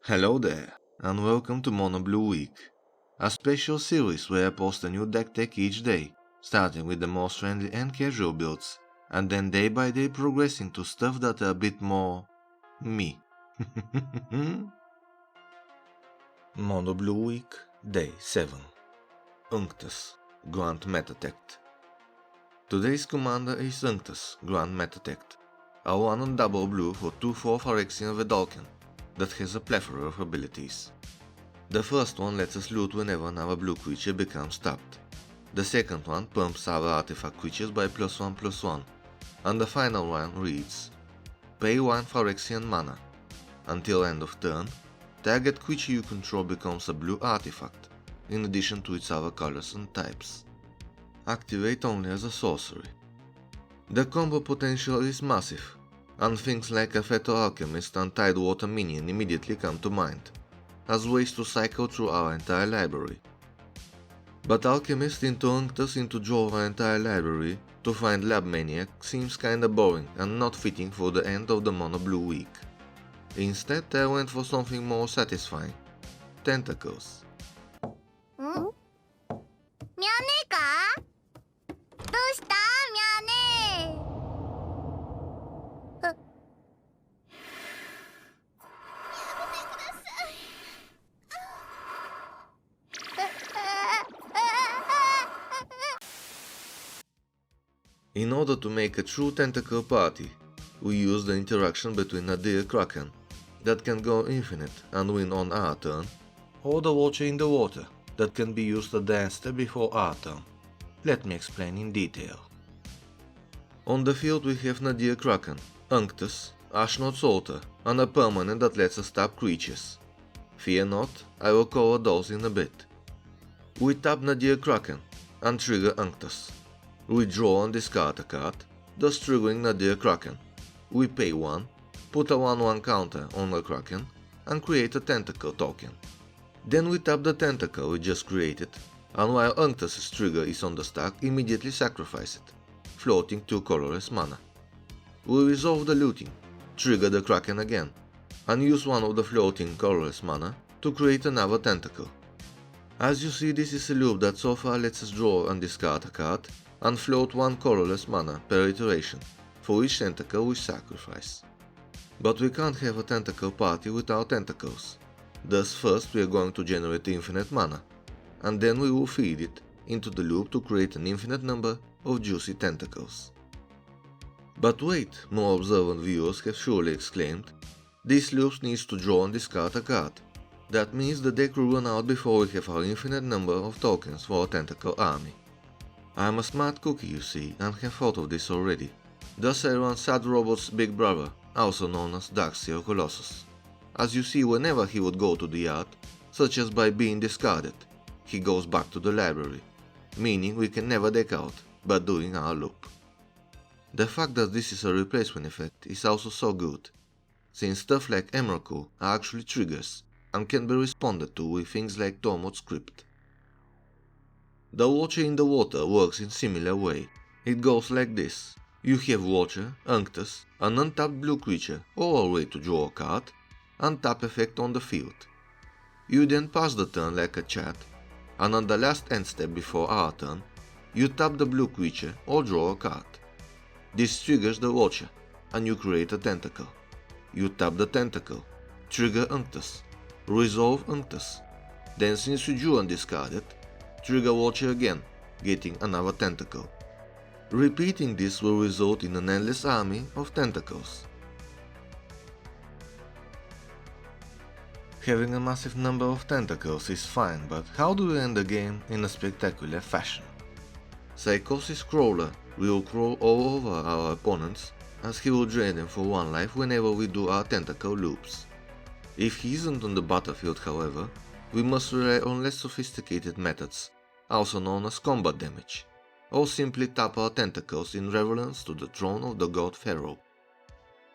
Hello there, and welcome to Mono Blue Week, a special series where I post a new deck tech each day, starting with the most friendly and casual builds, and then day by day progressing to stuff that are a bit more me. Mono Blue Week, Day 7. Unctus, Grand Metatect. Today's commander is Unctus, Grand Metatect, a 1 on double blue for 2/4 Phyrexian Vedalken that has a plethora of abilities. The first one lets us loot whenever our blue creature becomes tapped. The second one pumps our artifact creatures by +1/+1, and the final one reads: pay 1 Phyrexian mana. Until end of turn, target creature you control becomes a blue artifact, in addition to its other colors and types. Activate only as a sorcery. The combo potential is massive, and things like a Fetal Alchemist and Tidewater Minion immediately come to mind, as ways to cycle through our entire library. But Alchemist into Unctus into draw our entire library to find Lab Maniac seems kinda boring and not fitting for the end of the Mono Blue week. Instead, I went for something more satisfying. Tentacles. ミャネか？どうしたミャネ？やめてください。In order to make a true tentacle party, we use the interaction between a Deer Kraken that can go infinite and win on our turn, or the Watcher in the Water that can be used at the end step before our turn. Let me explain in detail. On the field we have Nadir Kraken, Unctus, Ashnod's Altar, and a permanent that lets us tap creatures. Fear not, I will cover those in a bit. We tap Nadir Kraken and trigger Unctus. We draw and discard a card, thus triggering Nadir Kraken. We pay 1, put a 1/1 counter on the Kraken, and create a tentacle token. Then we tap the tentacle we just created, and while Unctus's trigger is on the stack, immediately sacrifice it, floating 2 colorless mana. We resolve the looting, trigger the Kraken again, and use one of the floating colorless mana to create another tentacle. As you see, this is a loop that so far lets us draw and discard a card, and float 1 colorless mana per iteration, for each tentacle we sacrifice. But we can't have a tentacle party without tentacles. Thus first we are going to generate infinite mana, and then we will feed it into the loop to create an infinite number of juicy tentacles. But wait, more observant viewers have surely exclaimed, this loop needs to draw and discard a card. That means the deck will run out before we have our infinite number of tokens for a tentacle army. I'm a smart cookie, you see, and have thought of this already. Thus I run Sad Robot's big brother, also known as Darkseer Colossus. As you see, whenever he would go to the yard, such as by being discarded, he goes back to the library, meaning we can never deck out, but doing our loop. The fact that this is a replacement effect is also so good, since stuff like Emrakul are actually triggers and can be responded to with things like Tormod's Script. The Watcher in the Water works in similar way. It goes like this. You have Watcher, Unctus, an untapped blue creature or a way to draw a card, and tap effect on the field. You then pass the turn like a chat, and on the last end step before our turn, you tap the blue creature or draw a card. This triggers the Watcher, and you create a tentacle. You tap the tentacle, trigger Unctus, resolve Unctus. Then since you drew and discarded, trigger Watcher again, getting another tentacle. Repeating this will result in an endless army of tentacles. Having a massive number of tentacles is fine, but how do we end the game in a spectacular fashion? Psychosis Crawler will crawl all over our opponents, as he will drain them for 1 life whenever we do our tentacle loops. If he isn't on the battlefield, however, we must rely on less sophisticated methods, also known as combat damage, or simply tap our tentacles in reverence to the throne of the god Pharaoh.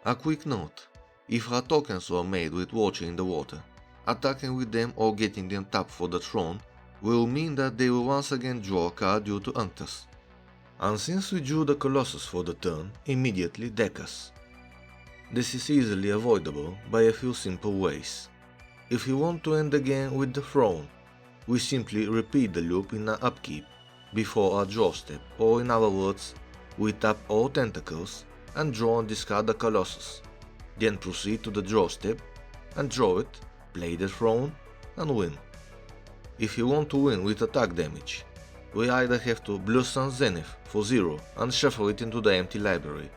A quick note, if our tokens were made with Watcher in the Water, attacking with them or getting them tapped for the throne will mean that they will once again draw a card due to Unctus. And since we drew the Colossus for the turn, immediately deck us. This is easily avoidable by a few simple ways. If you want to end the game with the throne, we simply repeat the loop in an upkeep before our draw step, or in other words, we tap all tentacles and draw and discard the Colossus, then proceed to the draw step and draw it, play the throne and win. If you want to win with attack damage, we either have to Blue Sun Zenith for 0 and shuffle it into the empty library,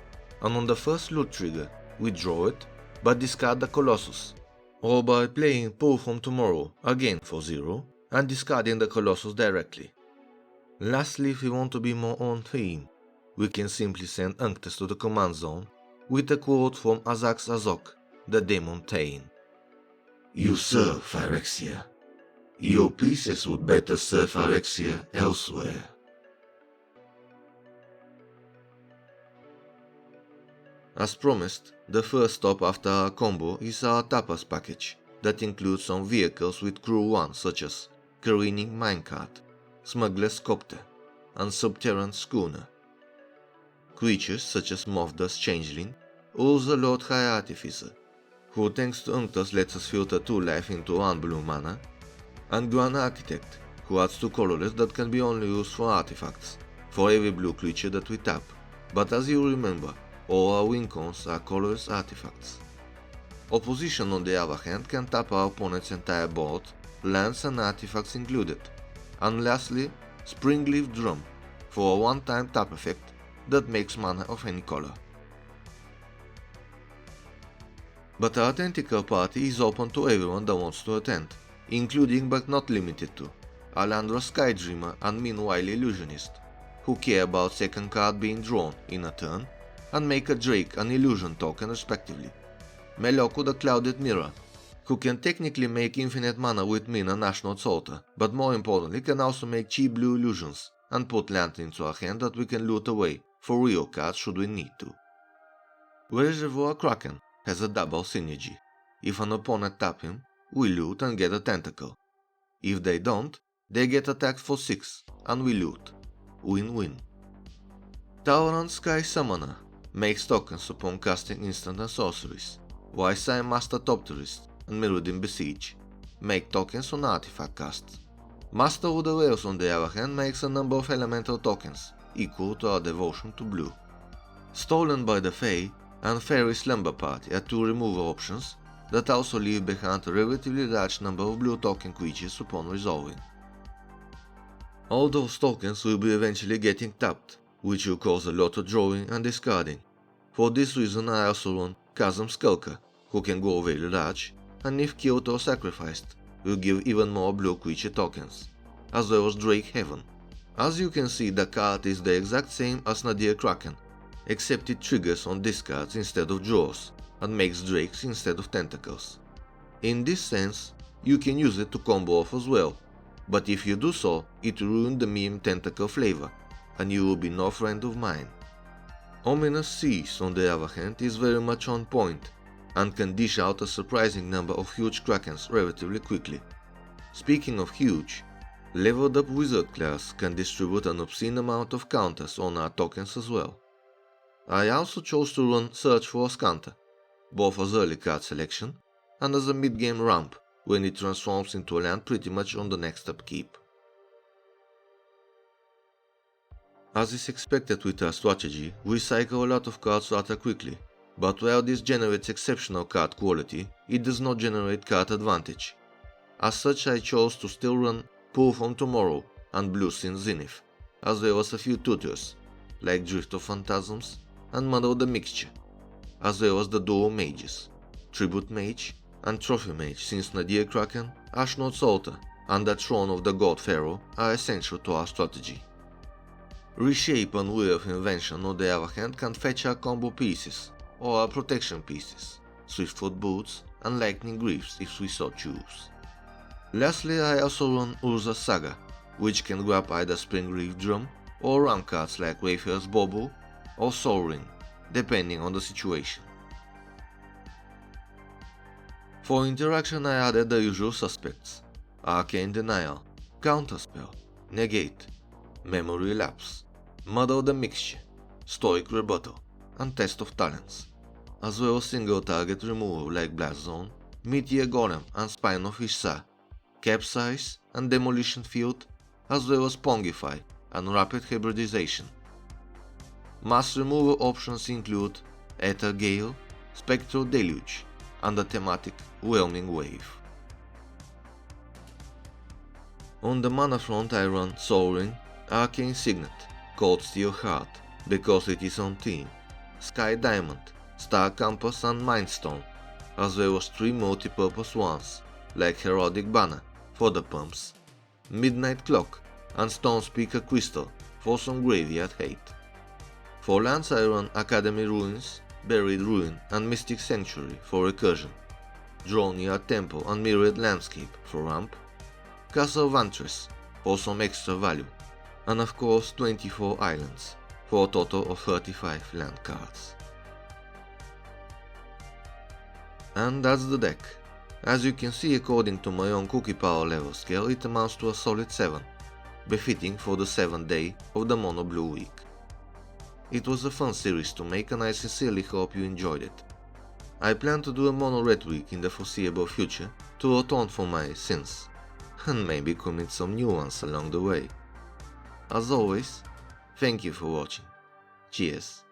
and on the first loot trigger we draw it but discard the Colossus, or by playing Pull from Tomorrow again for 0 and discarding the Colossus directly. Lastly, if we want to be more on theme, we can simply send Unctus to the command zone with a quote from Azak's Azok, the Demon Tain. You serve Phyrexia. Your pieces would better serve Phyrexia elsewhere. As promised, the first stop after our combo is our tapas package that includes some vehicles with crew 1 such as Careening Minecart, Smuggler's Copter, and Subterran Schooner. Creatures such as Moth's Changeling, Urza Lord High Artificer, who thanks to Unctus lets us filter 2 life into 1 blue mana, and Grand Architect, who adds 2 colorless that can be only used for artifacts, for every blue creature that we tap, but as you remember, all our win cons are colorless artifacts. Opposition on the other hand can tap our opponent's entire board, lands and artifacts included. And lastly, Springleaf Drum, for a one-time tap effect that makes mana of any color. But our tentacle party is open to everyone that wants to attend, including but not limited to Alandra Skydreamer and Meanwhile Illusionist, who care about second card being drawn in a turn and make a Drake an illusion token respectively, Meloku the Clouded Mirror, who can technically make infinite mana with Mina Ashnod's Altar, but more importantly can also make cheap blue illusions and put land into our hand that we can loot away for real cards should we need to. Reservoir Kraken has a double synergy. If an opponent tap him, we loot and get a tentacle. If they don't, they get attacked for 6 and we loot. Win-win. Tauran Sky Summoner makes tokens upon casting instant and sorceries, while Sign Master Topterist and Mirrodin Besiege make tokens on artifact casts. Master of the Whales on the other hand makes a number of elemental tokens, equal to our devotion to blue. Stolen by the Fae and Fairy Slumber Party are 2 removal options that also leave behind a relatively large number of blue token creatures upon resolving. All those tokens will be eventually getting tapped, which will cause a lot of drawing and discarding. For this reason I also run Chasm Skulker, who can go very large, and if killed or sacrificed, will give even more blue creature tokens, as well as Drake Heaven. As you can see, the card is the exact same as Nadir Kraken, except it triggers on discards instead of draws, and makes drakes instead of tentacles. In this sense, you can use it to combo off as well, but if you do so, it will ruin the meme tentacle flavor, and you will be no friend of mine. Ominous Seas, on the other hand, is very much on point, and can dish out a surprising number of huge krakens relatively quickly. Speaking of huge, leveled up wizard class can distribute an obscene amount of counters on our tokens as well. I also chose to run Search for Ascanta, both as early card selection and as a mid-game ramp when it transforms into a land pretty much on the next upkeep. As is expected with our strategy, we cycle a lot of cards rather quickly, but while this generates exceptional card quality, it does not generate card advantage. As such, I chose to still run Pull from Tomorrow and Blue Sin Zenith, as well as a few tutors, like Drift of Phantasms and Mother of the Mixture, as well as the duo mages, Tribute Mage and Trophy Mage, since Nadir Kraken, Ashnod's Altar and the Throne of the God Pharaoh are essential to our strategy. Reshape and Wheel of Invention, on the other hand, can fetch our combo pieces, or our protection pieces, Swiftfoot Boots and Lightning Greaves if we so choose. Lastly, I also run Urza's Saga, which can grab either Springleaf Drum or run cards like Wayfarer's Bauble or Soul Ring, depending on the situation. For interaction I added the usual suspects: Arcane Denial, Counterspell, Negate, Memory Lapse, Mother of the Mixture, Stoic Rebuttal, and Test of Talents, as well as single target removal like Blast Zone, Meteor Golem and Spine of Ishsa, Capsize and Demolition Field, as well as Pongify and Rapid Hybridization. Mass removal options include Aether Gale, Spectral Deluge, and the thematic Whelming Wave. On the mana front I run Soul Ring, Arcane Signet, Cold Steel Heart, because it is on theme, Sky Diamond, Star Compass and Mind Stone, as well as 3 multi-purpose ones, like Heraldic Banner for the pumps, Midnight Clock and Stone Speaker Crystal for some graveyard hate. For lands I run Academy Ruins, Buried Ruin and Mystic Sanctuary for recursion, Droneyard Temple and Mirrored Landscape for ramp, Castle Vantress for some extra value, and of course 24 islands for a total of 35 land cards. And that's the deck. As you can see, according to my own cookie power level scale, it amounts to a solid 7, befitting for the 7th day of the Mono Blue week. It was a fun series to make and I sincerely hope you enjoyed it. I plan to do a Mono Red week in the foreseeable future to atone for my sins, and maybe commit some new ones along the way. As always, thank you for watching. Cheers.